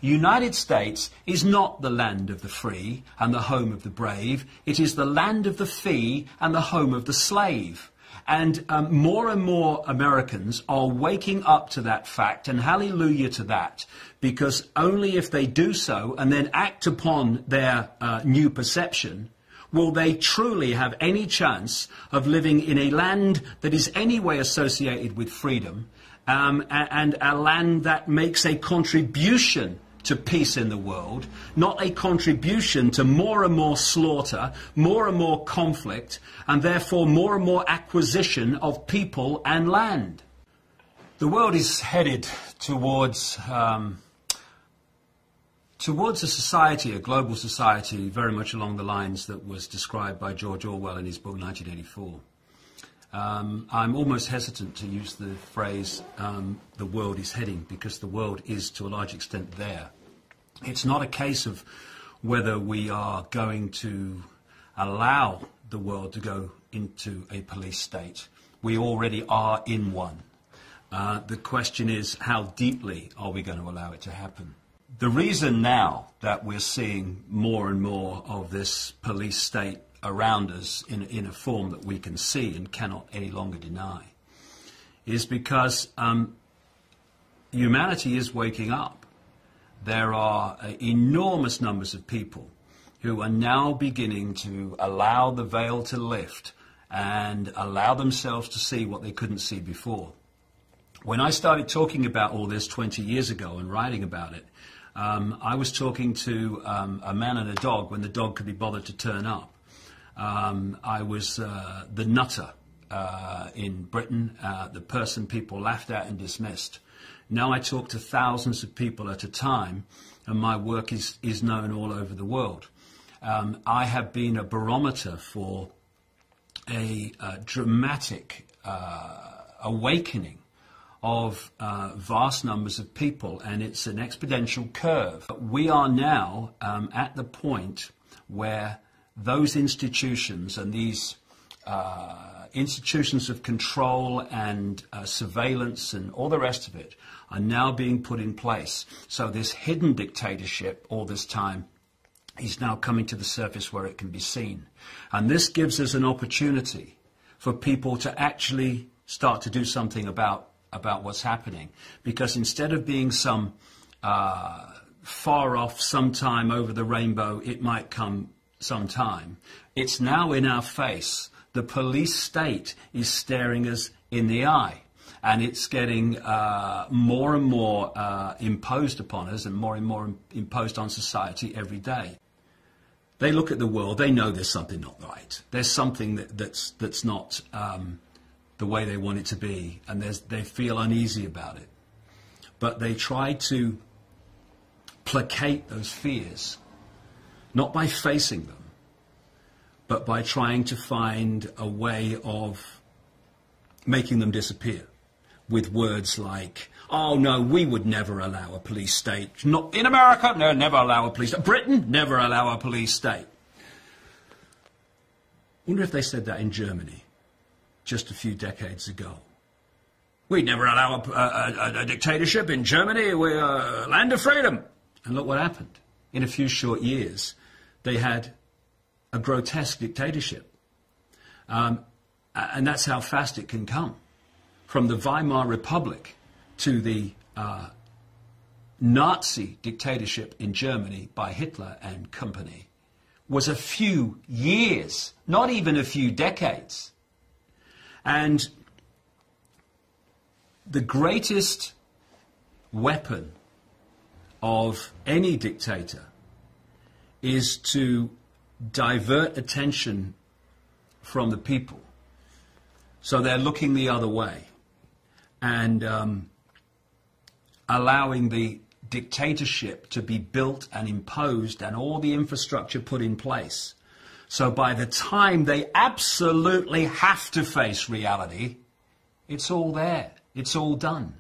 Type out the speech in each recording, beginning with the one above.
United States is not the land of the free and the home of the brave. It is the land of the fee and the home of the slave. And more Americans are waking up to that fact, and hallelujah to that, because only if they do so and then act upon their new perception will they truly have any chance of living in a land that is anyway associated with freedom, and a land that makes a contribution to peace in the world, not a contribution to more and more slaughter, more and more conflict, and therefore more and more acquisition of people and land. The world is headed towards a society, a global society, very much along the lines that was described by George Orwell in his book 1984. I'm almost hesitant to use the phrase, the world is heading, because the world is to a large extent there. It's not a case of whether we are going to allow the world to go into a police state. We already are in one. The question is, how deeply are we going to allow it to happen? The reason now that we're seeing more and more of this police state around us in a form that we can see and cannot any longer deny is because humanity is waking up. There are enormous numbers of people who are now beginning to allow the veil to lift and allow themselves to see what they couldn't see before. When I started talking about all this 20 years ago and writing about it, I was talking to a man and a dog when the dog could be bothered to turn up. I was the nutter in Britain, the person people laughed at and dismissed. Now I talk to thousands of people at a time, and my work is known all over the world. I have been a barometer for a dramatic awakening of vast numbers of people, and it's an exponential curve. We are now at the point where those institutions and these institutions of control and surveillance and all the rest of it are now being put in place. So this hidden dictatorship all this time is now coming to the surface where it can be seen. And this gives us an opportunity for people to actually start to do something about what's happening. Because instead of being some far off, sometime over the rainbow, it might come sometime, it's now in our face. The police state is staring us in the eye, and it's getting more and more imposed upon us and more imposed on society every day. They look at the world, they know there's something not right. There's something that's not the way they want it to be, and they feel uneasy about it. But they try to placate those fears, not by facing them, but by trying to find a way of making them disappear with words like, oh no, we would never allow a police state. Not in America, no, never allow a police state. Britain, never allow a police state. Wonder if they said that in Germany just a few decades ago. We'd never allow a dictatorship in Germany. We're a land of freedom. And look what happened. In a few short years, they had a grotesque dictatorship. And that's how fast it can come. From the Weimar Republic to the Nazi dictatorship in Germany by Hitler and company was a few years, not even a few decades. And the greatest weapon of any dictator is to divert attention from the people. So they're looking the other way and allowing the dictatorship to be built and imposed and all the infrastructure put in place. So by the time they absolutely have to face reality, it's all there. It's all done.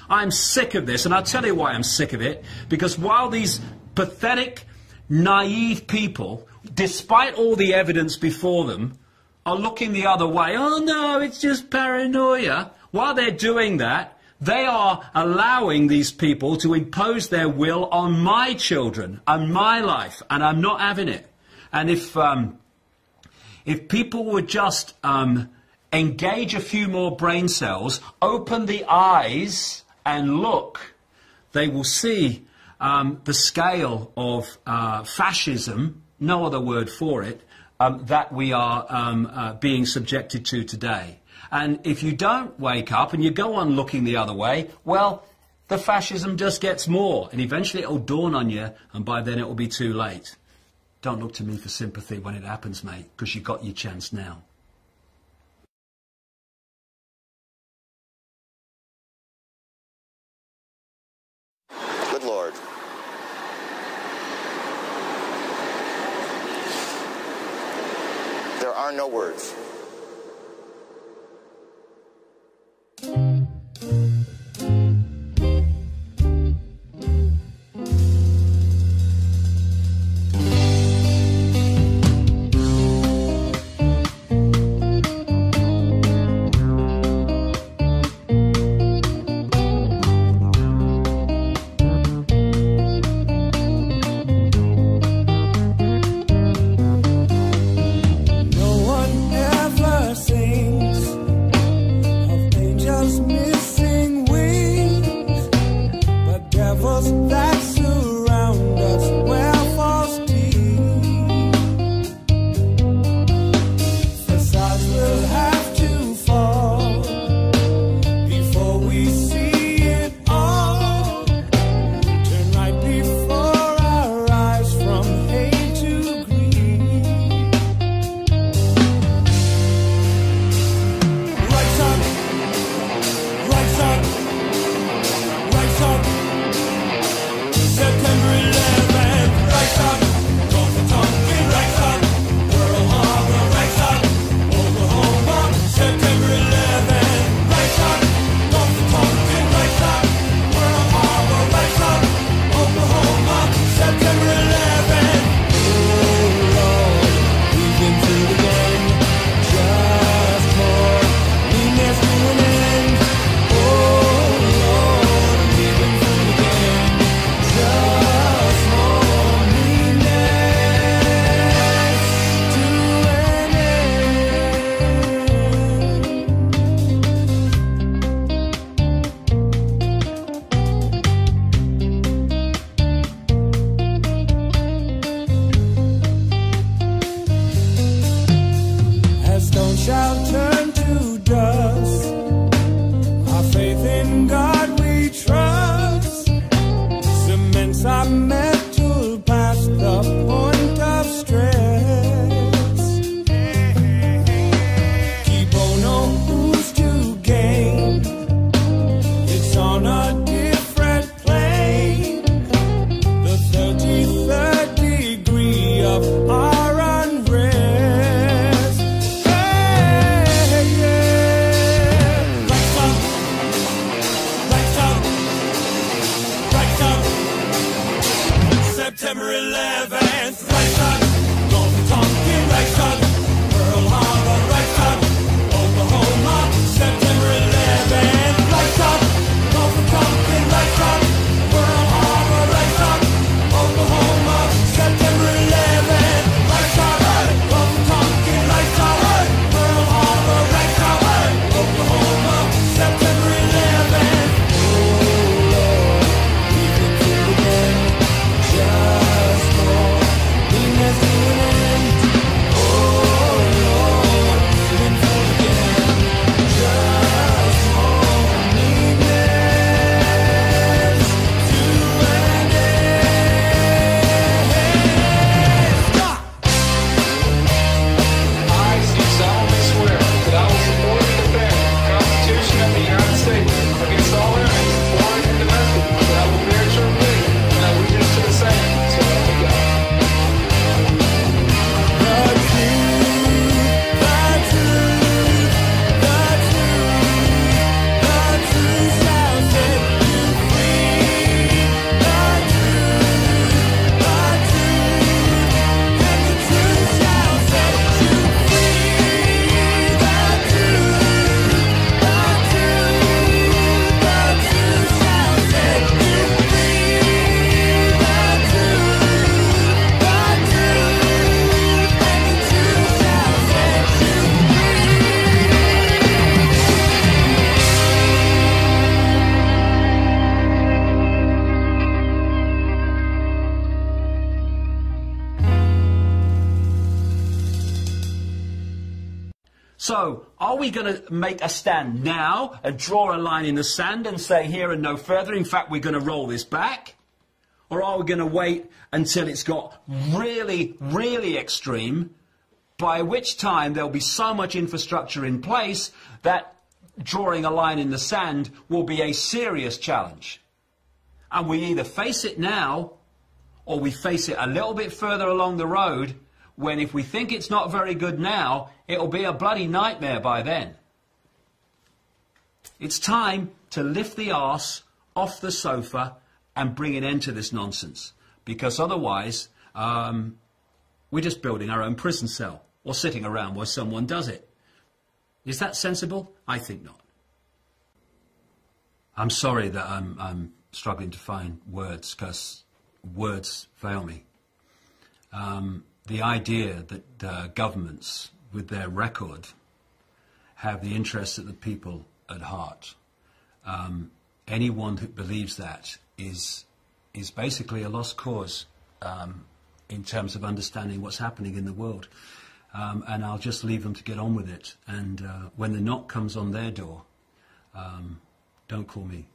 I'm sick of this, and I'll tell you why I'm sick of it. Because while these pathetic, naive people, despite all the evidence before them, are looking the other way, oh no, it's just paranoia. While they're doing that, They are allowing these people to impose their will on my children and my life, and I'm not having it. And if people would just engage a few more brain cells, open the eyes and look, they will see the scale of fascism, no other word for it, that we are being subjected to today. And if you don't wake up and you go on looking the other way, well, the fascism just gets more. And eventually it will dawn on you, and by then it will be too late. Don't look to me for sympathy when it happens, mate, because you've got your chance now. Good Lord. There are no words. Just more So, are we going to make a stand now and draw a line in the sand and say here and no further? In fact, we're going to roll this back? Or are we going to wait until it's got really, really extreme, by which time there'll be so much infrastructure in place that drawing a line in the sand will be a serious challenge? And we either face it now, or we face it a little bit further along the road, when if we think it's not very good now, it'll be a bloody nightmare by then. It's time to lift the arse off the sofa and bring an end to this nonsense. Because otherwise, we're just building our own prison cell, or sitting around while someone does it. Is that sensible? I think not. I'm sorry that I'm struggling to find words, because words fail me. The idea that governments, with their record, have the interests of the people at heart. Anyone who believes that is basically a lost cause in terms of understanding what's happening in the world. And I'll just leave them to get on with it. And when the knock comes on their door, don't call me.